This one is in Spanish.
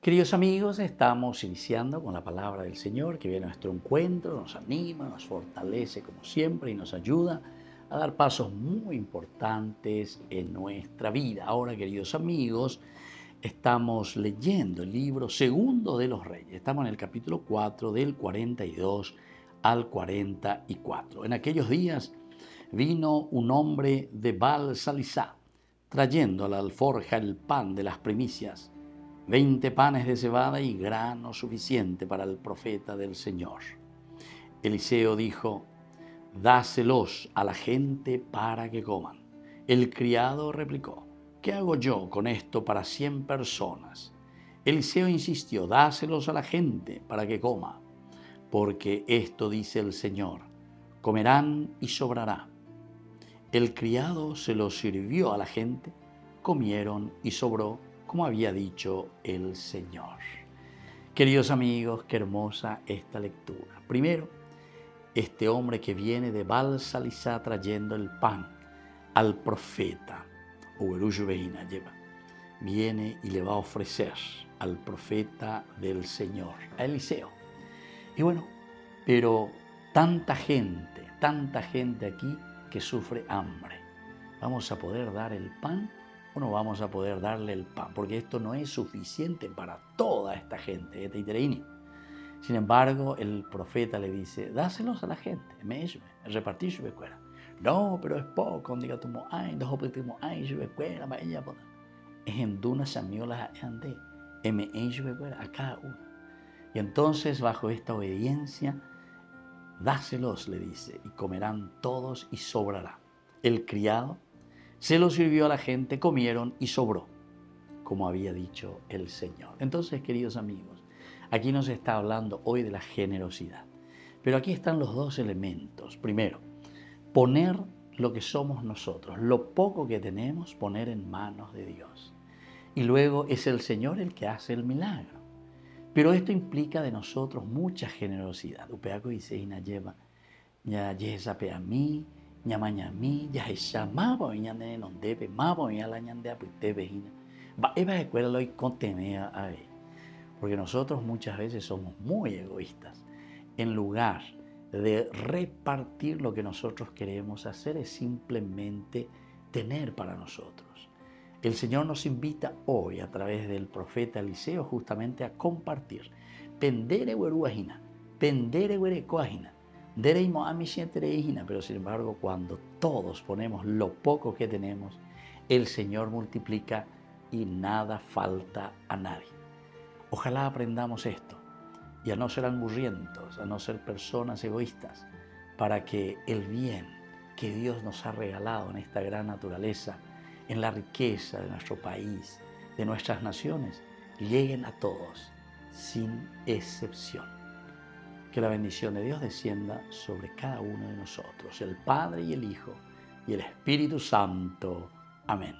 Queridos amigos, estamos iniciando con la palabra del Señor que viene a nuestro encuentro, nos anima, nos fortalece como siempre y nos ayuda a dar pasos muy importantes en nuestra vida. Ahora, queridos amigos, estamos leyendo el libro Segundo de los Reyes. Estamos en el capítulo 4 del 42 al 44. En aquellos días vino un hombre de Baal-Salisá trayendo a la alforja el pan de las primicias, 20 panes de cebada y grano suficiente para el profeta del Señor. Eliseo dijo: dáselos a la gente para que coman. El criado replicó: ¿qué hago yo con esto para 100 personas? Eliseo insistió: dáselos a la gente para que coma, porque esto dice el Señor: comerán y sobrará. El criado se los sirvió a la gente, comieron y sobró, como había dicho el Señor. Queridos amigos, qué hermosa esta lectura. Primero, este hombre que viene de Baal-Salisá trayendo el pan al profeta, viene y le va a ofrecer al profeta del Señor, a Eliseo. Y bueno, pero tanta gente aquí que sufre hambre. ¿Vamos a poder dar el pan o no vamos a poder darle el pan? Porque esto no es suficiente para toda esta gente. Sin embargo, el profeta le dice: dáselos a la gente, repartir su becuera. No, pero es poco, diga tu ay, dos objetivos, ay, su becuera, vaya, es en duna samiolas ande, su becuera a cada uno. Y entonces, bajo esta obediencia, dáselos, le dice, y comerán todos y sobrará. El criado se lo sirvió a la gente, comieron y sobró, como había dicho el Señor. Entonces, queridos amigos, aquí nos está hablando hoy de la generosidad. Pero aquí están los dos elementos. Primero, poner lo que somos nosotros, lo poco que tenemos, poner en manos de Dios. Y luego es el Señor el que hace el milagro. Pero esto implica de nosotros mucha generosidad. Upeaco dice y lleva ya yesape a mí, ñamañami, ya eshamabo ñane non debe mabo y la ñande apitebe hina. Va eva escuela lo contenea a él. Porque nosotros muchas veces somos muy egoístas. En lugar de repartir lo que nosotros queremos hacer, es simplemente tener para nosotros. El Señor nos invita hoy a través del profeta Eliseo justamente a compartir. Pendere hueruajina, pendere huerecoajina, dereimo a mi pero sin embargo, cuando todos ponemos lo poco que tenemos, el Señor multiplica y nada falta a nadie. Ojalá aprendamos esto y a no ser angurrientos, a no ser personas egoístas, para que el bien que Dios nos ha regalado en esta gran naturaleza, en la riqueza de nuestro país, de nuestras naciones, lleguen a todos, sin excepción. Que la bendición de Dios descienda sobre cada uno de nosotros, el Padre y el Hijo y el Espíritu Santo. Amén.